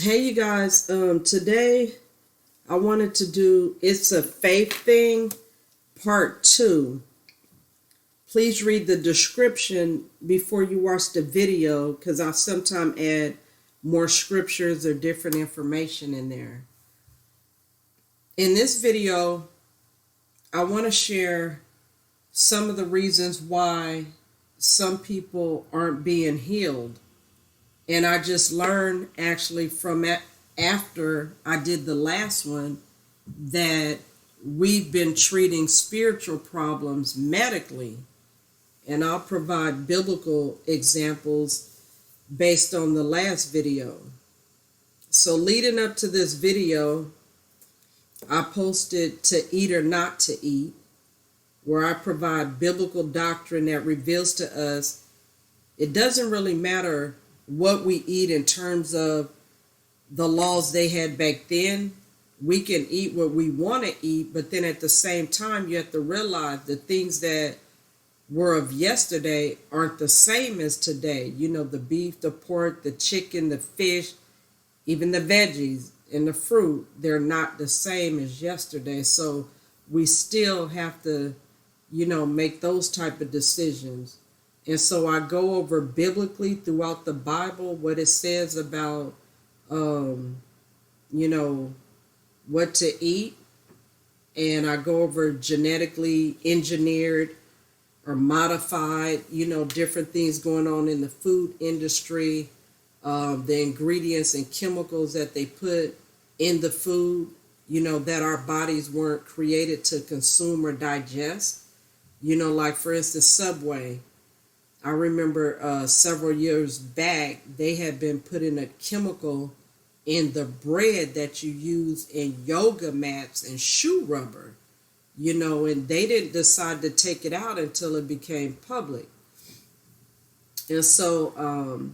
Hey, you guys. Today I wanted to do It's a Faith Thing, Part 2. Please read the description before you watch the video because I sometimes add more scriptures or different information in there. In this video, I want to share some of the reasons why some people aren't being healed. And I just learned actually from after I did the last one that we've been treating spiritual problems medically. And I'll provide biblical examples based on the last video. So leading up to this video, I posted To Eat or Not to Eat, where I provide biblical doctrine that reveals to us it doesn't really matter what we eat in terms of the laws they had back then. We can eat what we want to eat, but then at the same time, you have to realize the things that were of yesterday aren't the same as today. You know, the beef, the pork, the chicken, the fish, even the veggies and the fruit, they're not the same as yesterday. So we still have to, make those type of decisions. And so I go over biblically throughout the Bible what it says about, what to eat. And I go over genetically engineered or modified, different things going on in the food industry, the ingredients and chemicals that they put in the food, that our bodies weren't created to consume or digest. Like for instance, Subway. I remember several years back, they had been putting a chemical in the bread that you use in yoga mats and shoe rubber, and they didn't decide to take it out until it became public. And so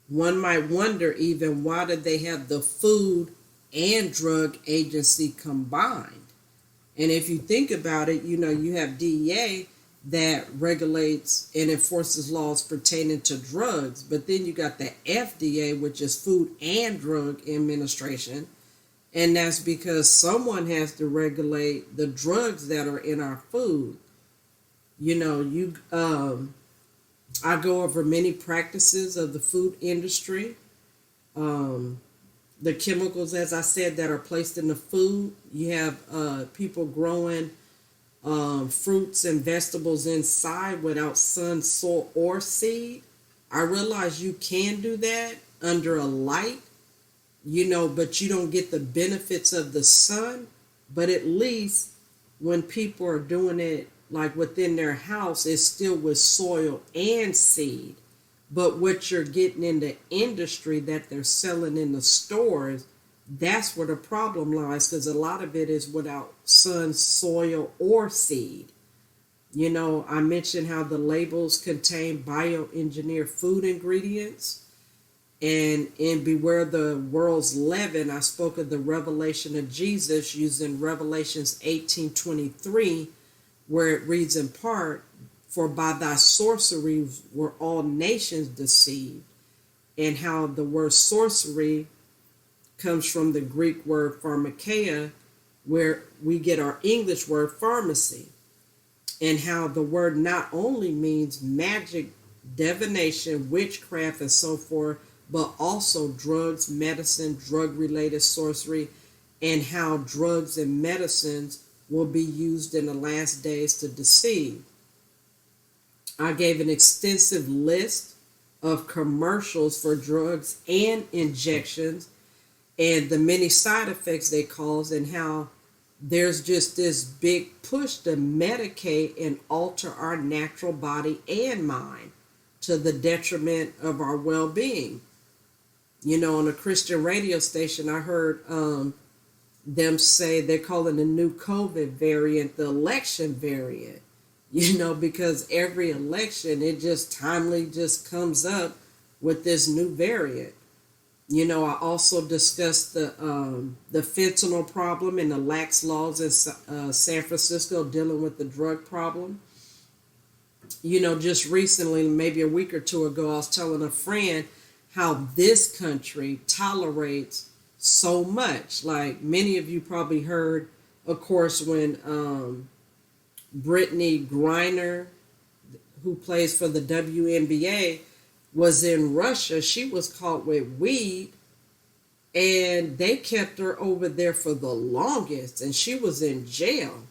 one might wonder even, why did they have the Food and Drug Agency combined? And if you think about it, you have DEA that regulates and enforces laws pertaining to drugs. But then you got the FDA, which is Food and Drug Administration. And that's because someone has to regulate the drugs that are in our food. I go over many practices of the food industry. The chemicals, as I said, that are placed in the food. You have people growing fruits and vegetables inside without sun, soil, or seed. I realize you can do that under a light, but you don't get the benefits of the sun. But at least when people are doing it like within their house, it's still with soil and seed. But what you're getting in the industry that they're selling in the stores, that's where the problem lies, because a lot of it is without sun, soil, or seed. I mentioned how the labels contain bioengineered food ingredients. And in Beware the World's Leaven, I spoke of the revelation of Jesus using Revelations 18:23, where it reads in part, "For by thy sorcery were all nations deceived," and how the word sorcery comes from the Greek word pharmakeia, where we get our English word pharmacy, and how the word not only means magic, divination, witchcraft, and so forth, but also drugs, medicine, drug-related sorcery, and how drugs and medicines will be used in the last days to deceive. I gave an extensive list of commercials for drugs and injections and the many side effects they cause, and how there's just this big push to medicate and alter our natural body and mind to the detriment of our well-being. On a Christian radio station, I heard them say they're calling the new COVID variant the election variant, because every election, it just timely just comes up with this new variant. I also discussed the fentanyl problem and the lax laws in San Francisco dealing with the drug problem. Just recently, maybe a week or two ago, I was telling a friend how this country tolerates so much. Like many of you probably heard, of course, when Brittany Griner, who plays for the WNBA, was in Russia. She was caught with weed, and they kept her over there for the longest, and she was in jail.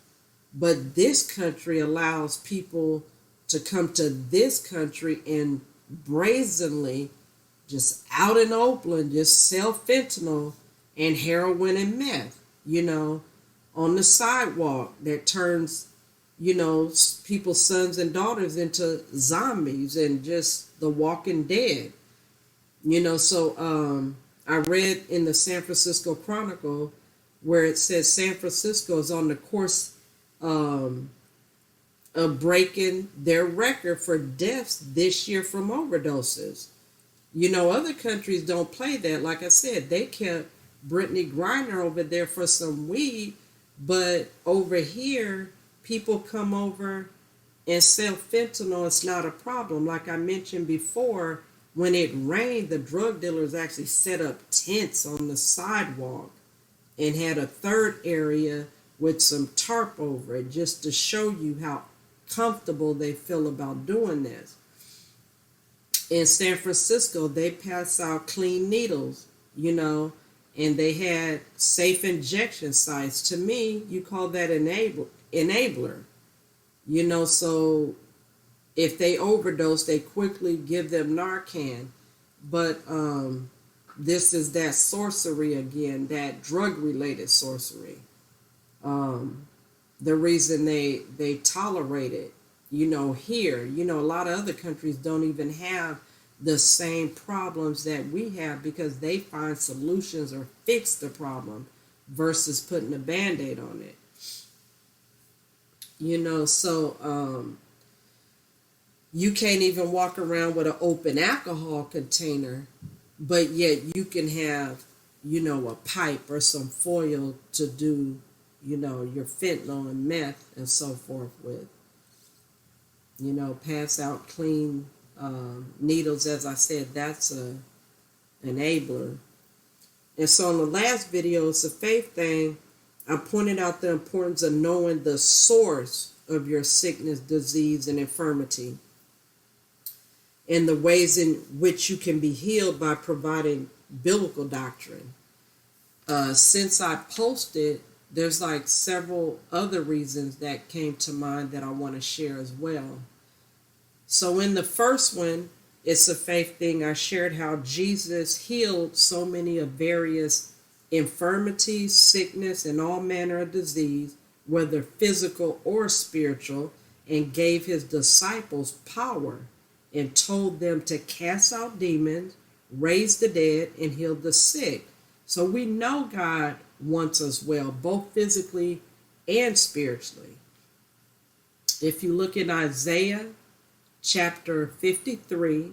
But this country allows people to come to this country and brazenly, just out in open, just sell fentanyl and heroin and meth, on the sidewalk, that turns, people's sons and daughters into zombies and just the walking dead. So I read in the San Francisco Chronicle where it says San Francisco is on the course of breaking their record for deaths this year from overdoses. Other countries don't play that. Like I said, they kept Brittany Griner over there for some weed, but over here, people come over and sell fentanyl. It's not a problem. Like I mentioned before, when it rained, the drug dealers actually set up tents on the sidewalk and had a third area with some tarp over it, just to show you how comfortable they feel about doing this. In San Francisco, they pass out clean needles, and they had safe injection sites. To me, you call that enabler. So if they overdose, they quickly give them Narcan. But this is that sorcery again, that drug-related sorcery. The reason they tolerate it, here, a lot of other countries don't even have the same problems that we have because they find solutions or fix the problem versus putting a Band-Aid on it. So you can't even walk around with an open alcohol container, but yet you can have, a pipe or some foil to do, your fentanyl and meth and so forth with. Pass out clean needles, as I said, that's a enabler. And so in the last video, It's a Faith Thang, I pointed out the importance of knowing the source of your sickness, disease, and infirmity, and the ways in which you can be healed by providing biblical doctrine. Since I posted, there's like several other reasons that came to mind that I want to share as well. So in the first one, It's a Faith Thing, I shared how Jesus healed so many of various infirmities, sickness, and all manner of disease, whether physical or spiritual, and gave his disciples power and told them to cast out demons, raise the dead, and heal the sick. So we know God wants us well, both physically and spiritually. If you look in Isaiah chapter 53,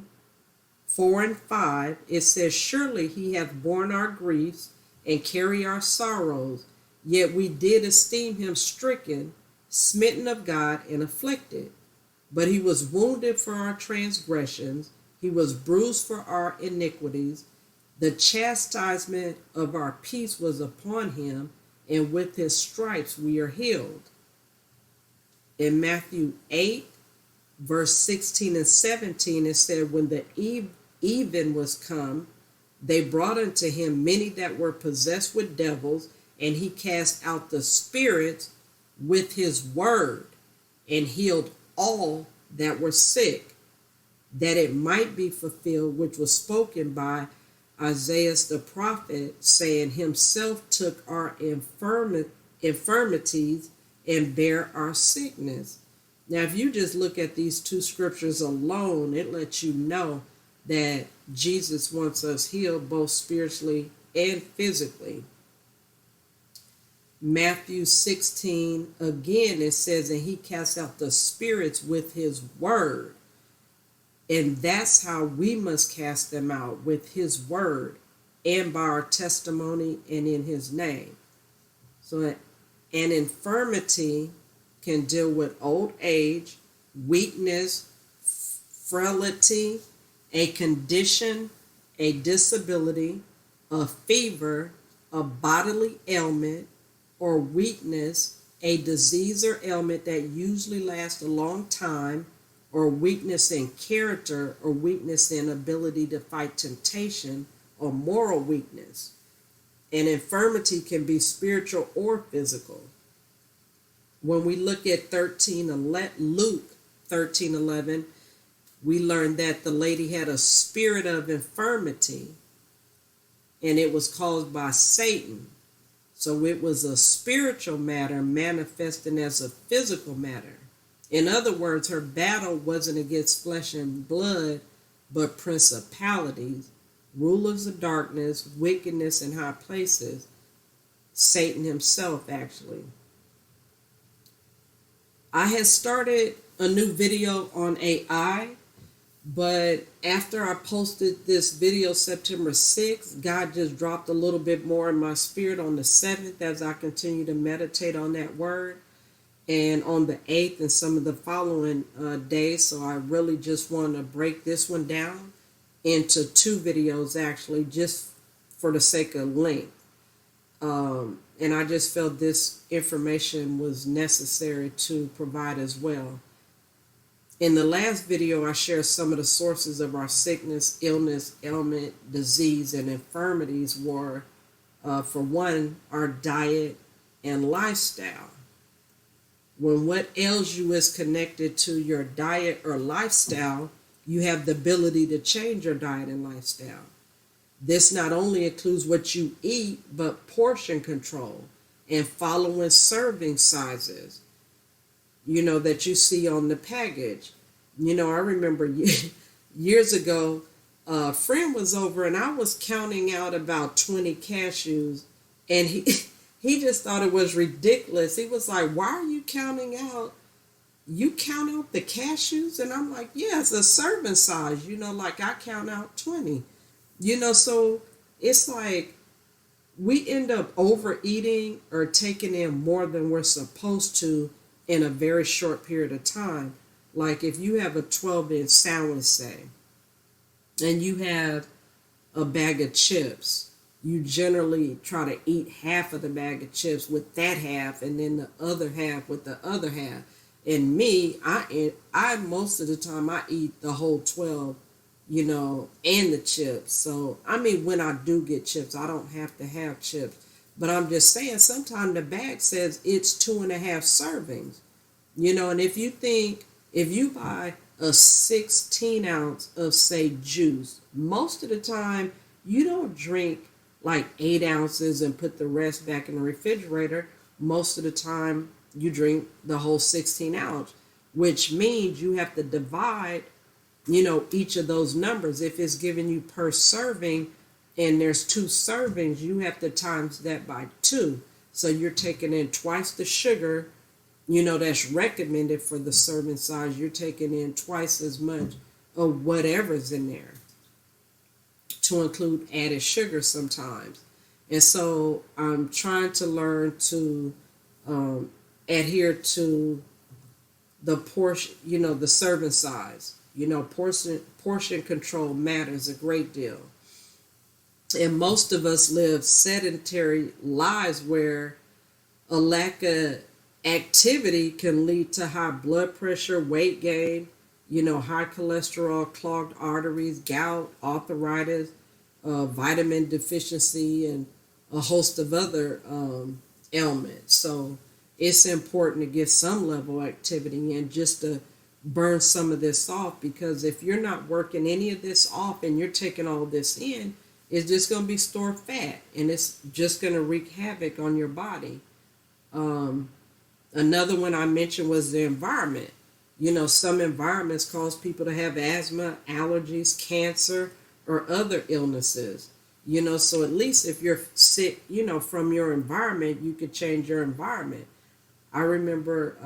4 and 5, it says, "Surely he hath borne our griefs and carried our sorrows, yet we did esteem him stricken, smitten of God, and afflicted. But he was wounded for our transgressions, he was bruised for our iniquities. The chastisement of our peace was upon him, and with his stripes we are healed." In Matthew 8, verse 16 and 17, it said, "When the even was come, they brought unto him many that were possessed with devils, and he cast out the spirits with his word, and healed all that were sick, that it might be fulfilled which was spoken by Esaias the prophet, saying, himself took our infirmities and bare our sickness." Now, if you just look at these two scriptures alone, it lets you know that Jesus wants us healed both spiritually and physically. Matthew 16, again, it says, "And he cast out the spirits with his word." And that's how we must cast them out, with his word and by our testimony and in his name. So an infirmity can deal with old age, weakness, frailty, a condition, a disability, a fever, a bodily ailment, or weakness, a disease or ailment that usually lasts a long time, or weakness in character, or weakness in ability to fight temptation, or moral weakness. An infirmity can be spiritual or physical. When we look at Luke 13:11, we learn that the lady had a spirit of infirmity, and it was caused by Satan. So it was a spiritual matter manifesting as a physical matter. In other words, her battle wasn't against flesh and blood, but principalities, rulers of darkness, wickedness in high places, Satan himself, actually. I had started a new video on AI, but after I posted this video September 6th, God just dropped a little bit more in my spirit on the 7th as I continue to meditate on that word, and on the 8th and some of the following days. So I really just want to break this one down into two videos, actually, just for the sake of length. And I just felt this information was necessary to provide as well. In the last video, I shared some of the sources of our sickness, illness, ailment, disease, and infirmities were, for one, our diet and lifestyle. When what ails you is connected to your diet or lifestyle, you have the ability to change your diet and lifestyle. This not only includes what you eat, but portion control and following serving sizes, that you see on the package. I remember years ago, a friend was over and I was counting out about 20 cashews, and he just thought it was ridiculous. He was like, "Why are you counting out? You count out the cashews?" And I'm like, "Yeah, it's a serving size, like I count out 20. So it's like we end up overeating or taking in more than we're supposed to in a very short period of time. Like if you have a 12-inch sandwich, say, and you have a bag of chips, you generally try to eat half of the bag of chips with that half and then the other half with the other half. And me, I most of the time I eat the whole 12, and the chips. So, when I do get chips, I don't have to have chips. But I'm just saying, sometimes the bag says it's 2.5 servings. And if you buy a 16 ounce of, say, juice, most of the time you don't drink like 8 ounces and put the rest back in the refrigerator. Most of the time you drink the whole 16 ounce, which means you have to divide each of those numbers. If it's giving you per serving and there's 2 servings, you have to times that by 2. So you're taking in twice the sugar, that's recommended for the serving size. You're taking in twice as much of whatever's in there, to include added sugar sometimes. And so I'm trying to learn to adhere to the portion, the serving size. Portion control matters a great deal. And most of us live sedentary lives where a lack of activity can lead to high blood pressure, weight gain, high cholesterol, clogged arteries, gout, arthritis, vitamin deficiency, and a host of other ailments. So it's important to get some level of activity in just to burn some of this off, because if you're not working any of this off and you're taking all this in, it's just going to be stored fat, and it's just going to wreak havoc on your body. Another one I mentioned was the environment. Some environments cause people to have asthma, allergies, cancer, or other illnesses. So at least if you're sick, from your environment, you could change your environment. I remember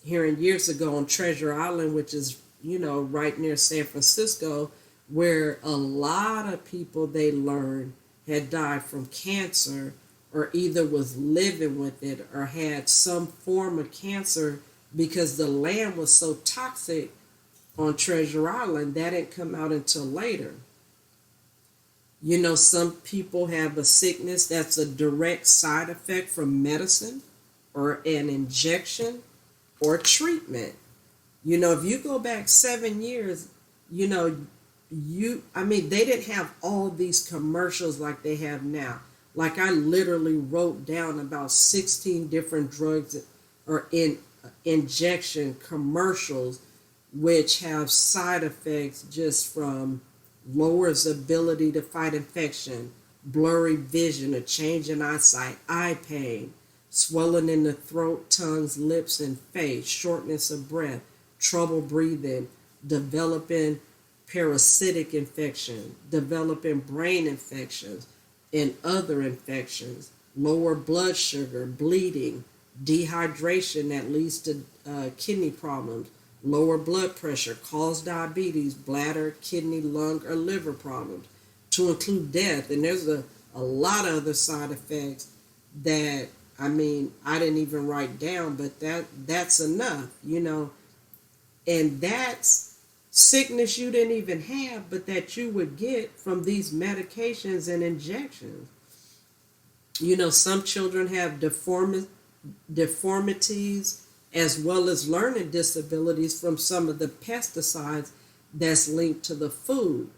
hearing years ago on Treasure Island, which is, right near San Francisco, where a lot of people they learned had died from cancer, or either was living with it or had some form of cancer because the land was so toxic on Treasure Island. That didn't come out until later. You know, some people have a sickness that's a direct side effect from medicine or an injection or treatment. You know, if you go back 7 years, you know, I mean, they didn't have all these commercials like they have now. Like, I literally wrote down about 16 different drugs or injection commercials which have side effects just from lowers ability to fight infection, blurry vision, a change in eyesight, eye pain, swelling in the throat, tongues, lips, and face, shortness of breath, trouble breathing, developing parasitic infection, developing brain infections and other infections, lower blood sugar, bleeding, dehydration that leads to kidney problems, lower blood pressure, cause diabetes, bladder, kidney, lung, or liver problems, to include death. And there's a lot of other side effects that, I mean, I didn't even write down, but that's enough, you know. And that's sickness you didn't even have, but that you would get from these medications and injections. You know, some children have deformities as well as learning disabilities from some of the pesticides that's linked to the food.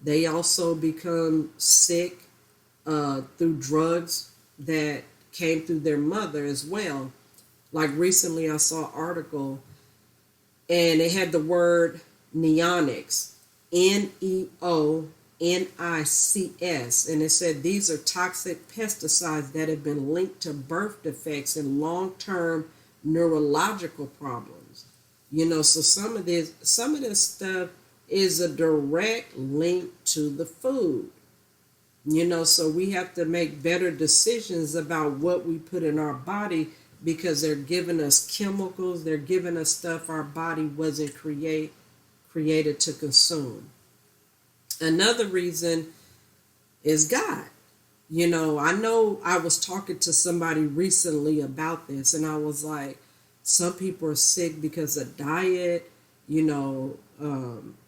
They also become sick through drugs that came through their mother as well. Like recently, I saw an article and it had the word neonics, Neonics, and it said these are toxic pesticides that have been linked to birth defects and long-term neurological problems. You know, so some of this stuff is a direct link to the food. You know, so we have to make better decisions about what we put in our body, because they're giving us chemicals, they're giving us stuff our body wasn't created to consume. Another reason is God. You know I was talking to somebody recently about this, and I was like, some people are sick because of diet, you know,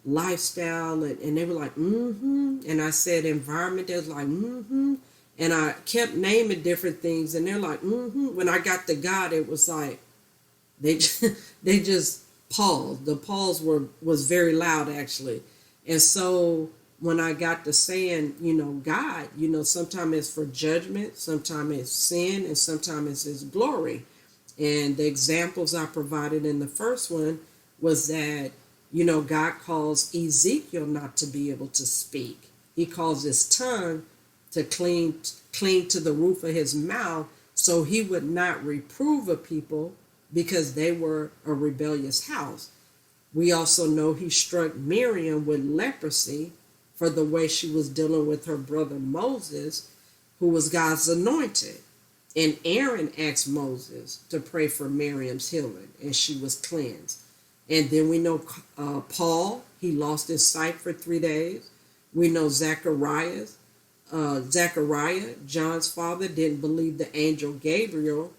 lifestyle, and they were like, mm-hmm. And I said environment, they was like, mm-hmm. And I kept naming different things, and they're like, mm-hmm. When I got to God, it was like they they just paused. The pause was very loud, actually. And so when I got to saying, you know, God, you know, sometimes it's for judgment, sometimes it's sin, and sometimes it's His glory. And the examples I provided in the first one was that, you know, God calls Ezekiel not to be able to speak. He calls his tongue to cling to the roof of his mouth so he would not reprove a people because they were a rebellious house. We also know he struck Miriam with leprosy for the way she was dealing with her brother Moses, who was God's anointed. And Aaron asked Moses to pray for Miriam's healing, and she was cleansed. And then we know Paul, he lost his sight for 3 days. We know Zechariah, John's father, didn't believe the angel Gabriel,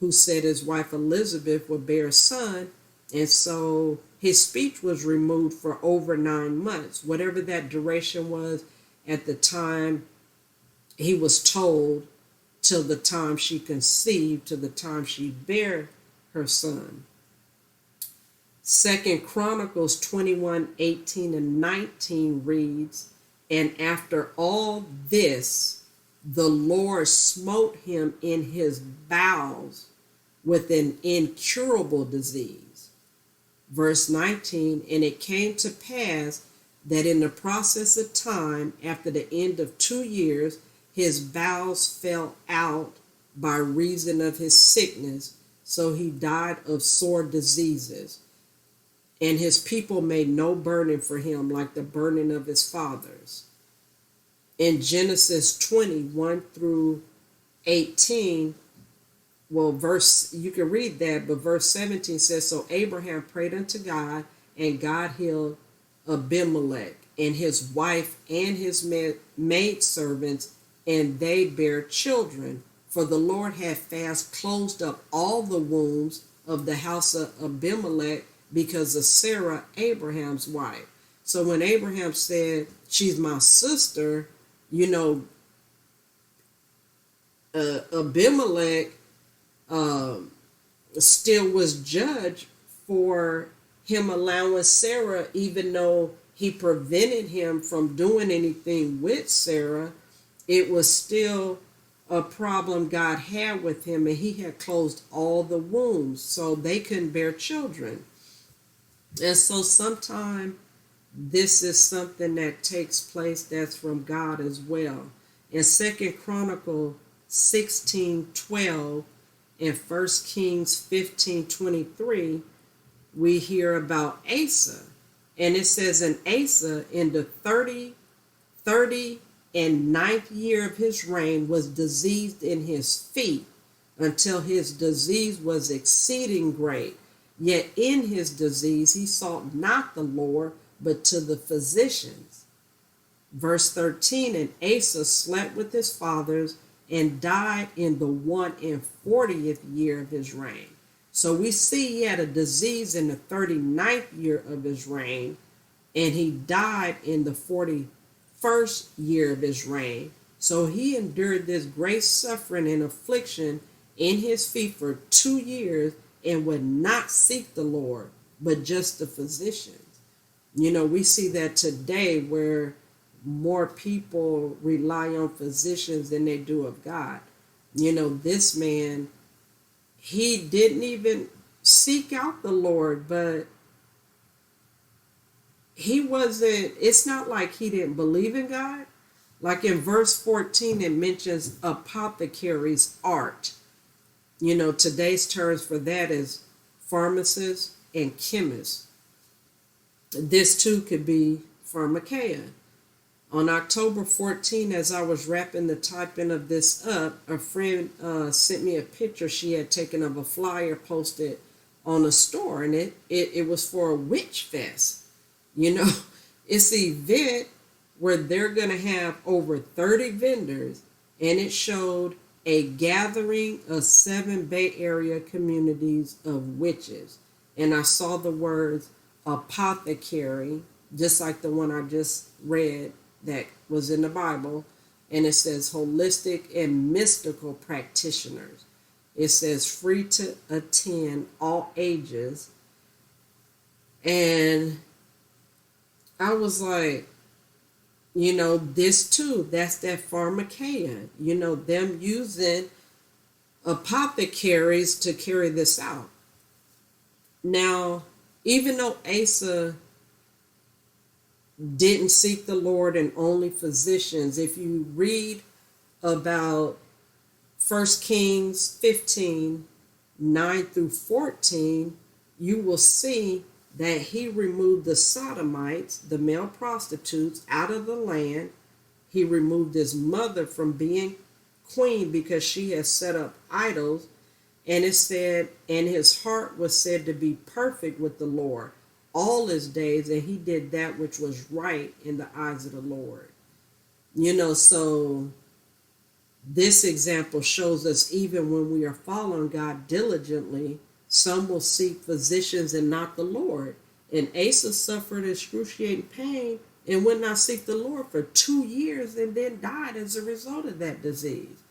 who said his wife Elizabeth would bear a son. And so his speech was removed for over 9 months, whatever that duration was at the time he was told, till the time she conceived, to the time she bare her son. 2 Chronicles 21:18 and 19 reads, and after all this, the Lord smote him in his bowels with an incurable disease. Verse 19, and it came to pass that in the process of time, after the end of 2 years, his bowels fell out by reason of his sickness, so he died of sore diseases. And his people made no burning for him like the burning of his fathers. In Genesis 20:1 through 18, well, you can read that, but verse 17 says, so Abraham prayed unto God, and God healed Abimelech and his wife and his maidservants, and they bare children. For the Lord had fast closed up all the wombs of the house of Abimelech because of Sarah, Abraham's wife. So when Abraham said, she's my sister, You know, Abimelech still was judged for him allowing Sarah, even though he prevented him from doing anything with Sarah. It was still a problem God had with him, and he had closed all the wombs so they couldn't bear children. And so sometimes this is something that takes place that's from God as well. In 2 Chronicle 16:12 and 1 Kings 15:23, we hear about Asa. And it says, in Asa, in the 30 and ninth year of his reign, was diseased in his feet, until his disease was exceeding great. Yet in his disease he sought not the Lord, but to the physicians. Verse 13, and Asa slept with his fathers and died in the 41st year of his reign. So we see he had a disease in the 39th year of his reign, and he died in the 41st year of his reign. So he endured this great suffering and affliction in his feet for 2 years, and would not seek the Lord, but just the physicians. You know, we see that today, where more people rely on physicians than they do of God. You know, this man, he didn't even seek out the Lord, but he wasn't, it's not like he didn't believe in God. Like in verse 14, it mentions apothecary's art. You know, today's terms for that is pharmacists and chemists. This too could be pharmakeia. On October 14, as I was wrapping the typing of this up, a friend sent me a picture she had taken of a flyer posted on a store, and it was for a witch fest. You know, it's an event where they're going to have over 30 vendors, and it showed a gathering of 7 Bay Area communities of witches. And I saw the words apothecary, just like the one I just read that was in the Bible. And it says holistic and mystical practitioners. It says free to attend, all ages. And I was like, you know, this too, that's that pharmakeia, you know, them using apothecaries to carry this out. Now, even though Asa didn't seek the Lord and only physicians, if you read about 1 Kings 15, 9 through 14, you will see that he removed the sodomites, the male prostitutes, out of the land. He removed his mother from being queen because she had set up idols. And it said, and his heart was said to be perfect with the Lord all his days, and he did that which was right in the eyes of the Lord. You know, so this example shows us, even when we are following God diligently, some will seek physicians and not the Lord. And Asa suffered excruciating pain and would not seek the Lord for 2 years, and then died as a result of that disease.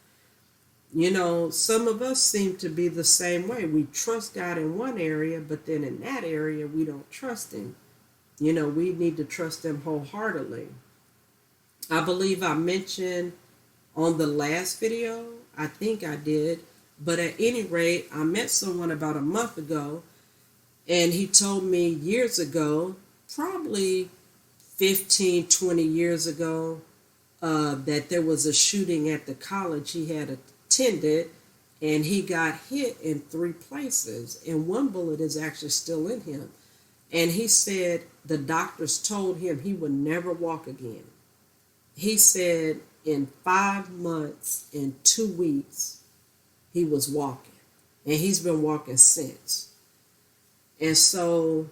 You know, some of us seem to be the same way. We trust God in one area, but then in that area, we don't trust him. You know, we need to trust him wholeheartedly. I believe I mentioned on the last video, I think I did, but at any rate, I met someone about a month ago, and he told me years ago, probably 15, 20 years ago, that there was a shooting at the college he had attended, and he got hit in 3 places, and 1 bullet is actually still in him. And he said the doctors told him he would never walk again. He said in 5 months and 2 weeks, he was walking, and he's been walking since. And so,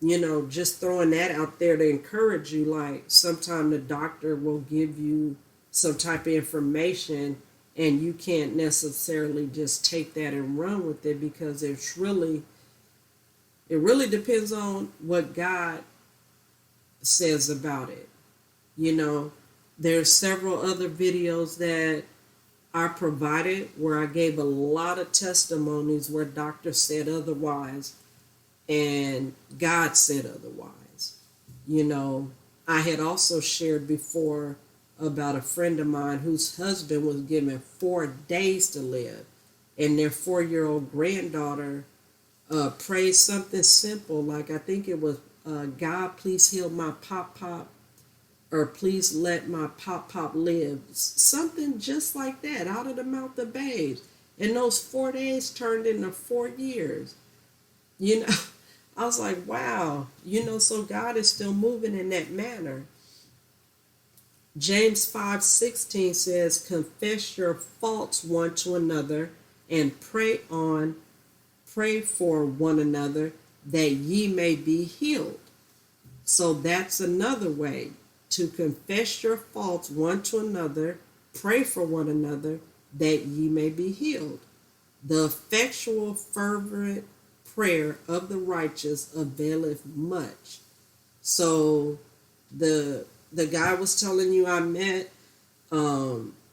you know, just throwing that out there to encourage you, like sometimes the doctor will give you some type of information, and you can't necessarily just take that and run with it, because it really depends on what God says about it. You know, There's several other videos that I provided where I gave a lot of testimonies where doctors said otherwise and God said otherwise. You know, I had also shared before about a friend of mine whose husband was given 4 days to live, and their 4-year-old granddaughter prayed something simple, like I think it was, God, please heal my pop pop, or please let my pop pop live. Something just like that out of the mouth of babes. And those 4 days turned into 4 years. You know, I was like, wow, so God is still moving in that manner. James 5:16 says, confess your faults one to another and pray for one another that ye may be healed. So that's another way to confess your faults one to another, pray for one another that ye may be healed. The effectual, fervent prayer of the righteous availeth much. So the guy was telling you I met,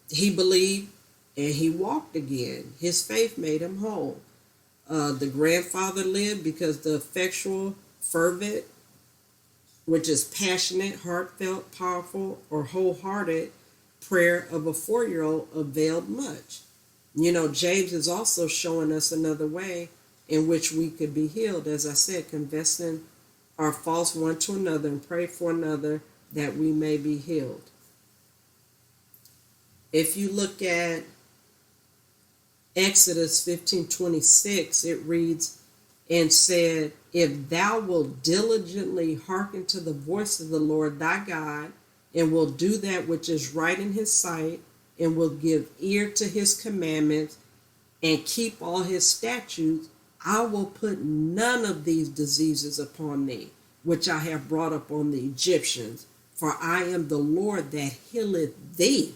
he believed and he walked again. His faith made him whole. The grandfather lived because the effectual, fervent, which is passionate, heartfelt, powerful, or wholehearted prayer of a 4-year-old availed much. James is also showing us another way in which we could be healed. As I said, confessing our faults one to another and pray for another that we may be healed. If you look at Exodus 15:26, it reads, and said, if thou wilt diligently hearken to the voice of the Lord thy God, and will do that which is right in his sight, and will give ear to his commandments, and keep all his statutes, I will put none of these diseases upon thee, which I have brought upon the Egyptians, for I am the Lord that healeth thee.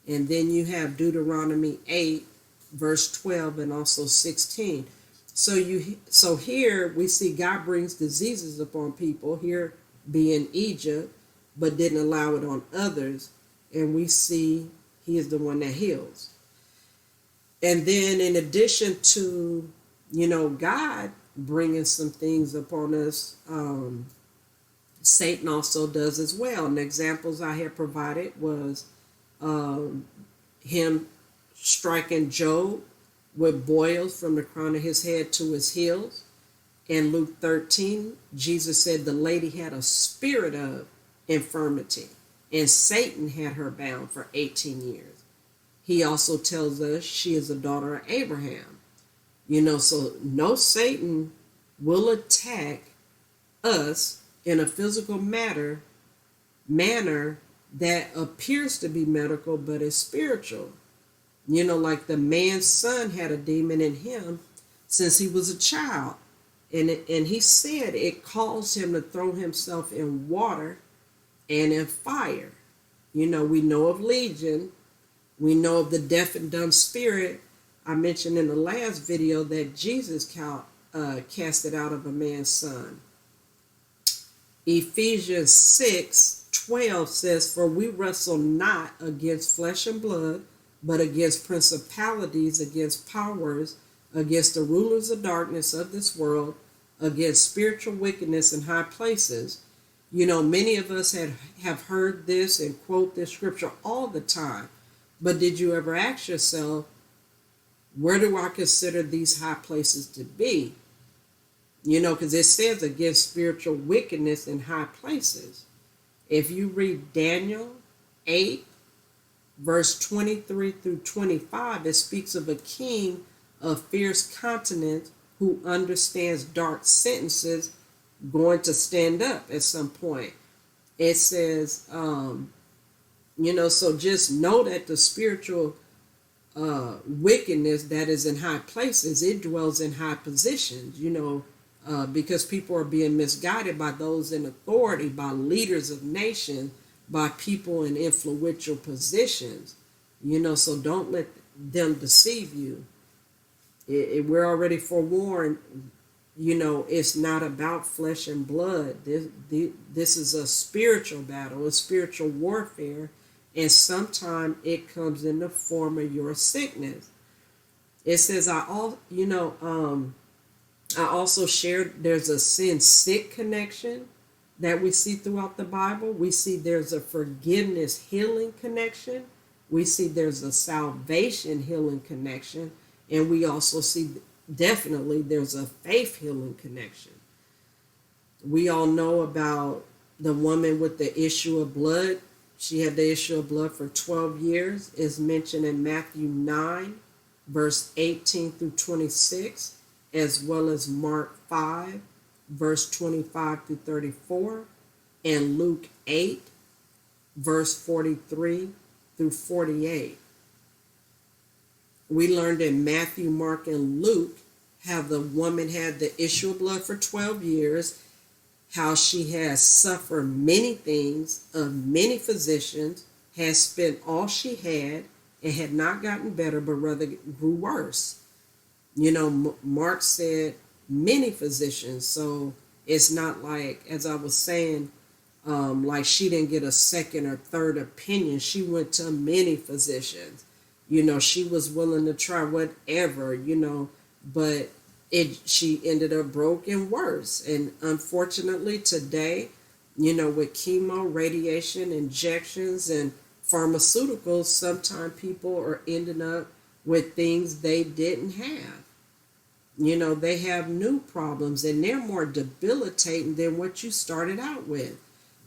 And then you have Deuteronomy 8, verse 12, and also 16. So here we see God brings diseases upon people, here being Egypt, but didn't allow it on others. And we see he is the one that heals. And then in addition to, God bringing some things upon us, Satan also does as well. And the examples I had provided was him striking Job with boils from the crown of his head to his heels. In Luke 13, Jesus said the lady had a spirit of infirmity, and Satan had her bound for 18 years. He also tells us she is a daughter of Abraham. So no, Satan will attack us in a physical manner that appears to be medical but is spiritual. Like the man's son had a demon in him since he was a child. And he said it caused him to throw himself in water and in fire. We know of Legion. We know of the deaf and dumb spirit. I mentioned in the last video that Jesus cast it out of a man's son. Ephesians 6:12 says, for we wrestle not against flesh and blood, but against principalities, against powers, against the rulers of darkness of this world, against spiritual wickedness in high places. Many of us have heard this and quote this scripture all the time. But did you ever ask yourself, where do I consider these high places to be? Because it says against spiritual wickedness in high places. If you read Daniel 8, verse 23 through 25, it speaks of a king of fierce countenance who understands dark sentences going to stand up at some point. It says, so just know that the spiritual wickedness that is in high places, it dwells in high positions, because people are being misguided by those in authority, by leaders of nations, by people in influential positions, so don't let them deceive you. We're already forewarned It's not about flesh and blood. This is a spiritual battle, a spiritual warfare, and sometimes it comes in the form of your sickness. It says, I also shared there's a sin sick connection that we see throughout the Bible. We see there's a forgiveness healing connection. We see there's a salvation healing connection. And we also see definitely there's a faith healing connection. We all know about the woman with the issue of blood. She had the issue of blood for 12 years, is mentioned in Matthew 9, verse 18 through 26, as well as Mark 5, verse 25 through 34, and Luke 8, verse 43 through 48. We learned in Matthew, Mark, and Luke how the woman had the issue of blood for 12 years, how she has suffered many things of many physicians, has spent all she had, and had not gotten better, but rather grew worse. Mark said many physicians, so it's not like, as I was saying, like she didn't get a second or third opinion. She went to many physicians. She was willing to try whatever, but she ended up broken worse. And unfortunately today, with chemo, radiation, injections, and pharmaceuticals, sometimes people are ending up with things they didn't have. They have new problems and they're more debilitating than what you started out with.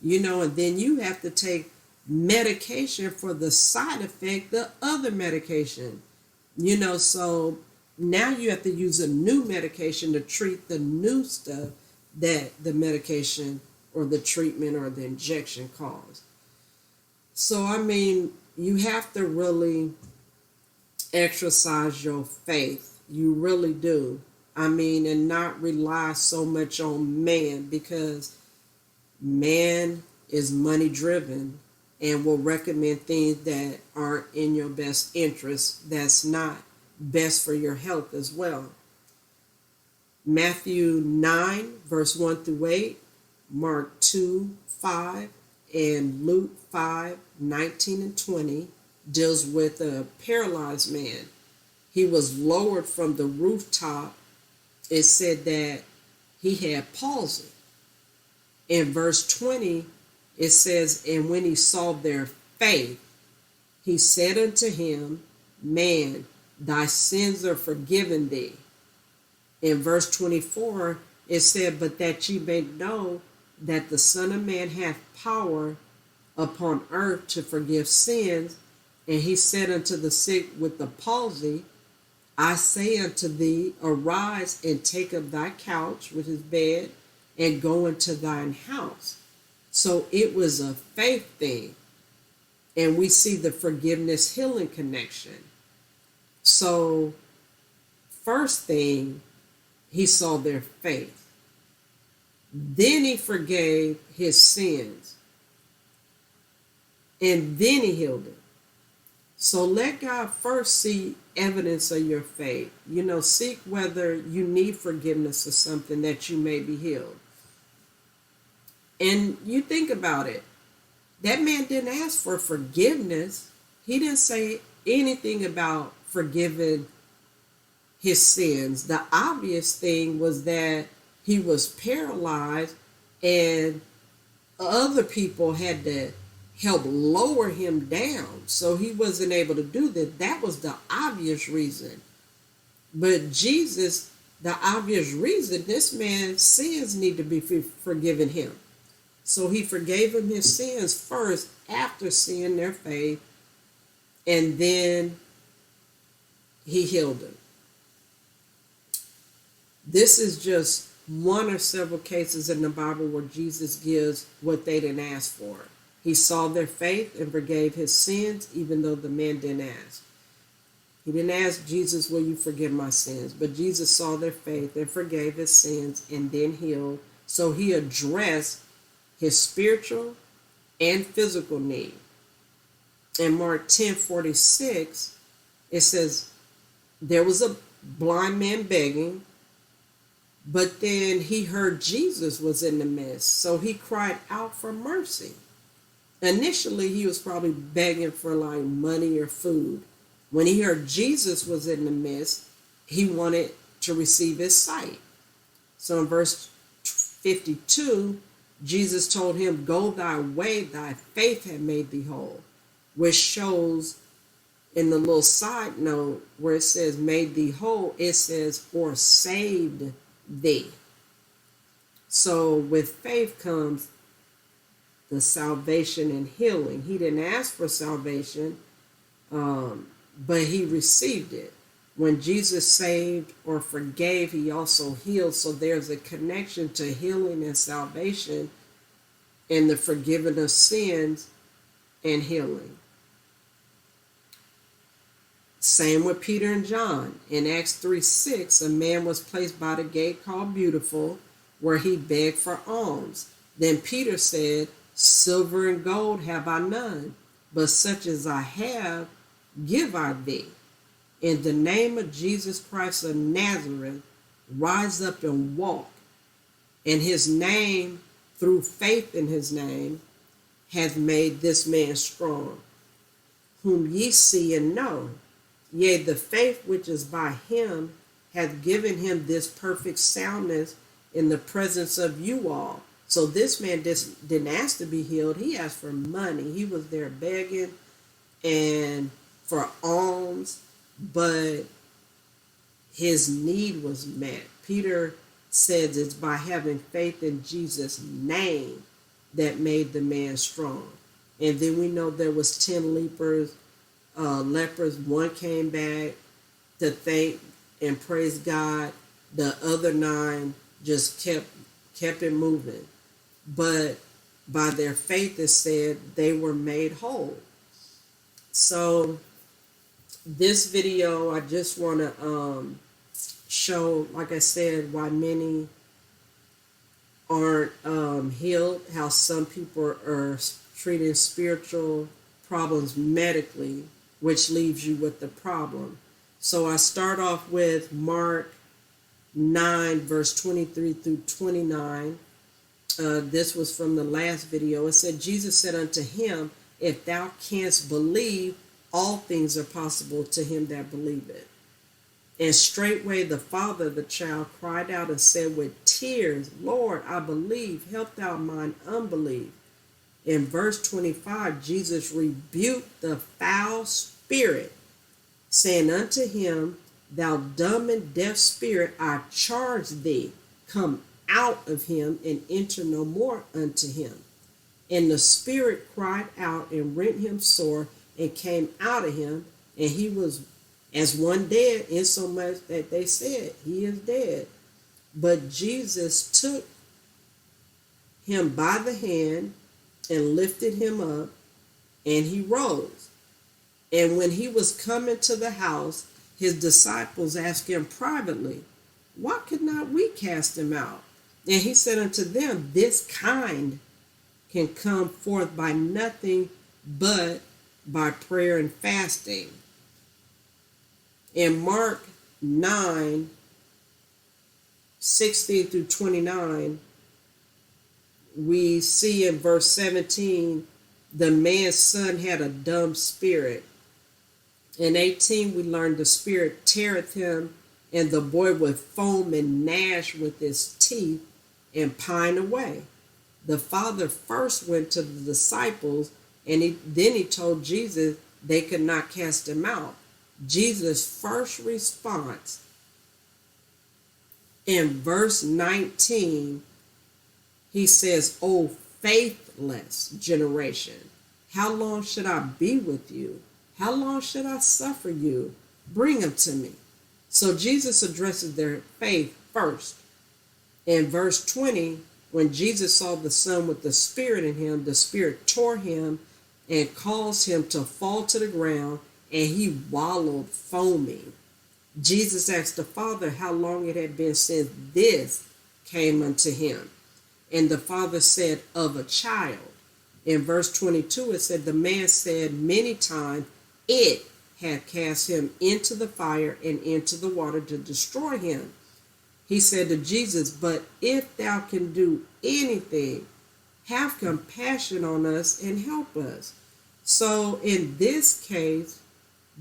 And then you have to take medication for the side effect, the other medication. So now you have to use a new medication to treat the new stuff that the medication or the treatment or the injection caused. So, you have to really exercise your faith. You really do. And not rely so much on man, because man is money driven and will recommend things that aren't in your best interest, that's not best for your health as well. Matthew 9, verse 1 through 8, Mark 2, 5, and Luke 5, 19 and 20 deals with a paralyzed man. He was lowered from the rooftop. It said that he had palsy. In verse 20, it says, and when he saw their faith, he said unto him, man, thy sins are forgiven thee. In verse 24, it said, but that ye may know that the Son of Man hath power upon earth to forgive sins. And he said unto the sick with the palsy, I say unto thee, arise and take up thy couch, with his bed, and go into thine house. So it was a faith thing. And we see the forgiveness healing connection. So first thing, he saw their faith. Then he forgave his sins. And then he healed it. So let God first see evidence of your faith. Seek whether you need forgiveness or something that you may be healed. And you think about it. That man didn't ask for forgiveness. He didn't say anything about forgiving his sins. The obvious thing was that he was paralyzed and other people had to help lower him down, so he wasn't able to do that. That was the obvious reason. But Jesus, the obvious reason, this man's sins need to be forgiven him. So he forgave him his sins first after seeing their faith, and then he healed him. This is just one or several cases in the Bible where Jesus gives what they didn't ask for. He saw their faith and forgave his sins, even though the man didn't ask. He didn't ask Jesus, will you forgive my sins? But Jesus saw their faith and forgave his sins and then healed. So he addressed his spiritual and physical need. In Mark 10:46, it says, there was a blind man begging. But then he heard Jesus was in the midst, so he cried out for mercy. Initially, he was probably begging for like money or food. When he heard Jesus was in the midst, he wanted to receive his sight. So in verse 52, Jesus told him, "Go thy way, thy faith had made thee whole," which shows in the little side note where it says made thee whole, it says or saved thee. So with faith comes the salvation and healing. He didn't ask for salvation, but he received it. When Jesus saved or forgave, he also healed. So there's a connection to healing and salvation and the forgiving of sins and healing. Same with Peter and John. In Acts 3:6, a man was placed by the gate called Beautiful, where he begged for alms. Then Peter said, "Silver and gold have I none, but such as I have give I thee. In the name of Jesus Christ of Nazareth, rise up and walk." And his name, through faith in his name, hath made this man strong, whom ye see and know. Yea, the faith which is by him hath given him this perfect soundness in the presence of you all. So this man didn't ask to be healed. He asked for money. He was there begging and for alms, but his need was met. Peter says it's by having faith in Jesus' name that made the man strong. And then we know there was 10 lepers. One came back to thank and praise God. The other 9 just kept it moving. But by their faith, it said they were made whole. So this video, I just want to show, like I said, why many aren't healed, how some people are treating spiritual problems medically, which leaves you with the problem. So I start off with Mark 9, verse 23 through 29. This was from the last video. It said, Jesus said unto him, "If thou canst believe, all things are possible to him that believeth." And straightway the father of the child cried out and said with tears, "Lord, I believe, help thou mine unbelief." In verse 25, Jesus rebuked the foul spirit, saying unto him, "Thou dumb and deaf spirit, I charge thee, come out of him and enter no more unto him." And the spirit cried out and rent him sore and came out of him, and he was as one dead, insomuch that they said, "He is dead." But Jesus took him by the hand and lifted him up, and he rose. And when he was coming to the house, his disciples asked him privately, "Why could not we cast him out?" And he said unto them, "This kind can come forth by nothing but by prayer and fasting." In Mark 9, 16 through 29, we see in verse 17, the man's son had a dumb spirit. In 18, we learned the spirit teareth him, and the boy would foam and gnash with his teeth and pine away. The father first went to the disciples, and then he told Jesus they could not cast him out. Jesus' first response in verse 19, he says, "O faithless generation, how long should I be with you? How long should I suffer you? Bring him to me." So Jesus addresses their faith first. In verse 20, when Jesus saw the son with the spirit in him, the spirit tore him and caused him to fall to the ground, and he wallowed foaming. Jesus asked the father how long it had been since this came unto him. And the father said, "Of a child." In verse 22, it said, the man said many times, it had cast him into the fire and into the water to destroy him. he said to Jesus, but if thou can do anything, have compassion on us and help us. So in this case,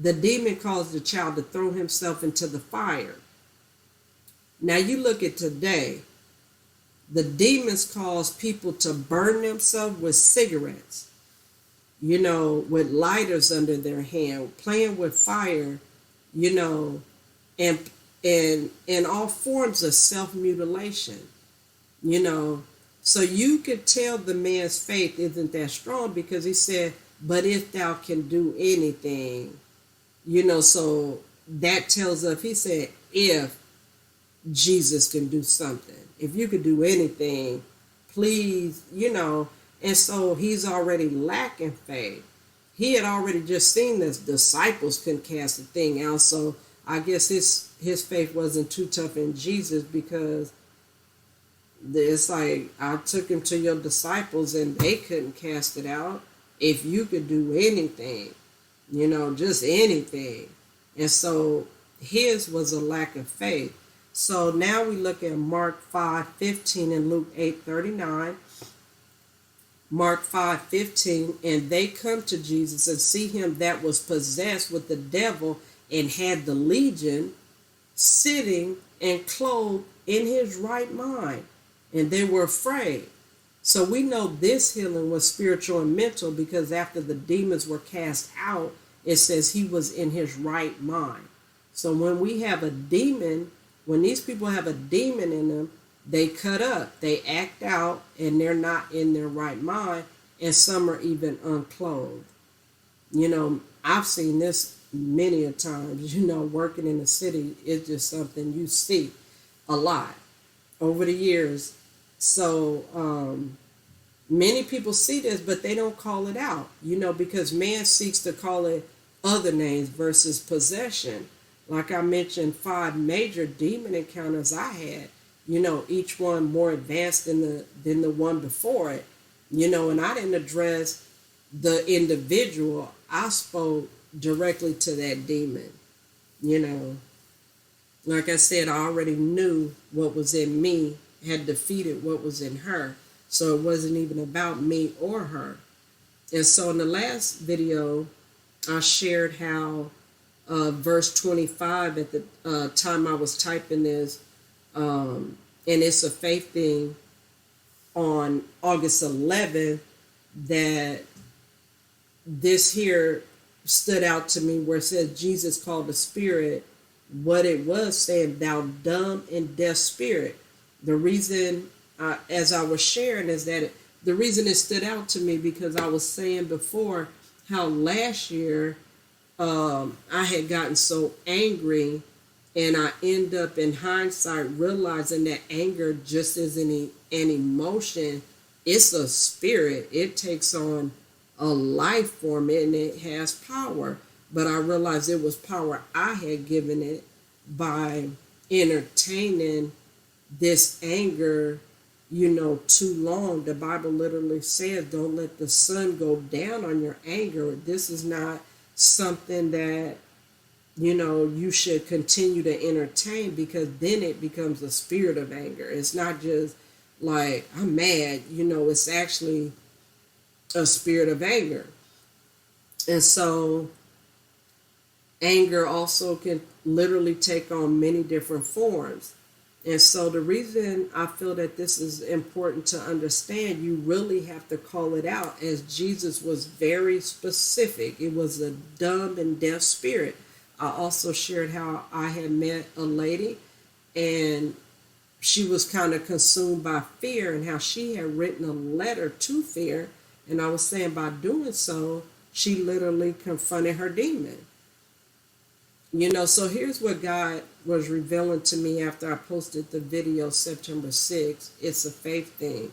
the demon caused the child to throw himself into the fire. Now you look at today, the demons cause people to burn themselves with cigarettes, with lighters under their hand, playing with fire, and all forms of self-mutilation, So you could tell the man's faith isn't that strong because he said, but if thou can do anything, so that tells us, he said, if Jesus can do something, if you could do anything, please, and so he's already lacking faith. He had already just seen that disciples couldn't cast the thing out, so I guess his faith wasn't too tough in Jesus, because it's like, I took him to your disciples and they couldn't cast it out. If you could do anything, just anything. And so his was a lack of faith. So now we look at Mark 5:15 and Luke 8:39. Mark 5:15, and they come to Jesus and see him that was possessed with the devil and had the legion, sitting and clothed in his right mind, and they were afraid. So we know this healing was spiritual and mental, because after the demons were cast out, it says he was in his right mind. So when we have a demon, when these people have a demon in them, they cut up, they act out, and they're not in their right mind, and some are even unclothed. I've seen this many a times, working in the city. It's just something you see a lot over the years. So many people see this, but they don't call it out, because man seeks to call it other names versus possession. Like I mentioned, 5 major demon encounters I had, each one more advanced than the one before it, and I didn't address the individual. I spoke directly to that demon. Like I said, I already knew what was in me, had defeated what was in her. So it wasn't even about me or her. And so in the last video, I shared how verse 25, at the time I was typing this, and it's a faith thing, on August 11th, that this here stood out to me, where it says Jesus called the spirit what it was, saying, thou dumb and deaf spirit. The reason, as I was sharing, is that the reason it stood out to me, because I was saying before how last year I had gotten so angry, and I end up in hindsight realizing that anger just isn't an emotion. It's a spirit. It takes on a life form, and it has power. But I realized it was power I had given it by entertaining this anger, too long. The Bible literally says, don't let the sun go down on your anger. This is not something that, you should continue to entertain, because then it becomes a spirit of anger. It's not just like, I'm mad, it's actually a spirit of anger. And so anger also can literally take on many different forms. And so the reason I feel that this is important to understand, you really have to call it out, as Jesus was very specific. It was a dumb and deaf spirit. I also shared how I had met a lady, and she was kind of consumed by fear, and how she had written a letter to fear. And I was saying, by doing so, she literally confronted her demon. So here's what God was revealing to me after I posted the video September 6th. It's a faith thing.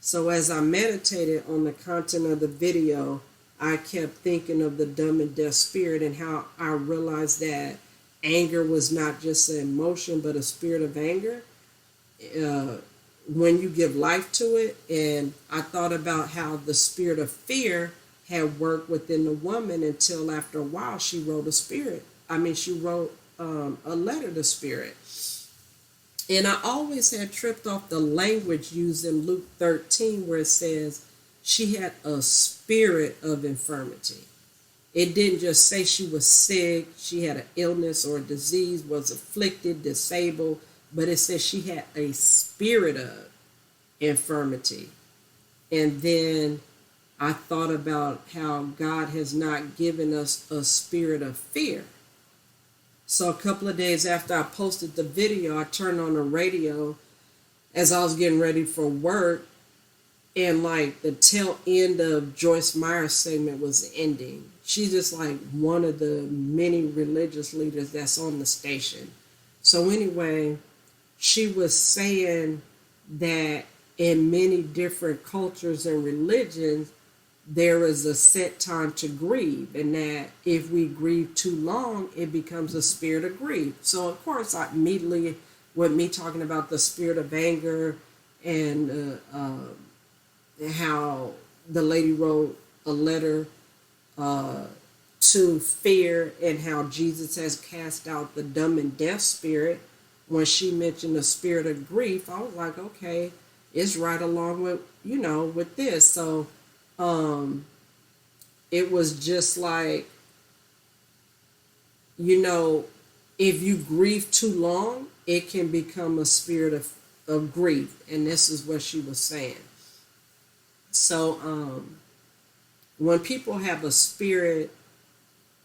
So as I meditated on the content of the video, I kept thinking of the dumb and deaf spirit, and how I realized that anger was not just an emotion, but a spirit of anger. When you give life to it, and I thought about how the spirit of fear had worked within the woman, until after a while she wrote a letter to spirit. And I always had tripped off the language used in Luke 13 where it says she had a spirit of infirmity. It didn't just say she was sick, she had an illness or a disease, was afflicted, disabled, but it says she had a spirit of infirmity. And then I thought about how God has not given us a spirit of fear. So a couple of days after I posted the video, I turned on the radio as I was getting ready for work, and like the tail end of Joyce Meyer's segment was ending. She's just like one of the many religious leaders that's on the station. So anyway, she was saying that in many different cultures and religions, there is a set time to grieve, and that if we grieve too long, it becomes a spirit of grief. So of course, I immediately, with me talking about the spirit of anger and how the lady wrote a letter to fear, and how Jesus has cast out the dumb and deaf spirit. When she mentioned the spirit of grief, I was like, okay, it's right along with, with this. So it was just like, if you grieve too long, it can become a spirit of grief. And this is what she was saying. So when people have a spirit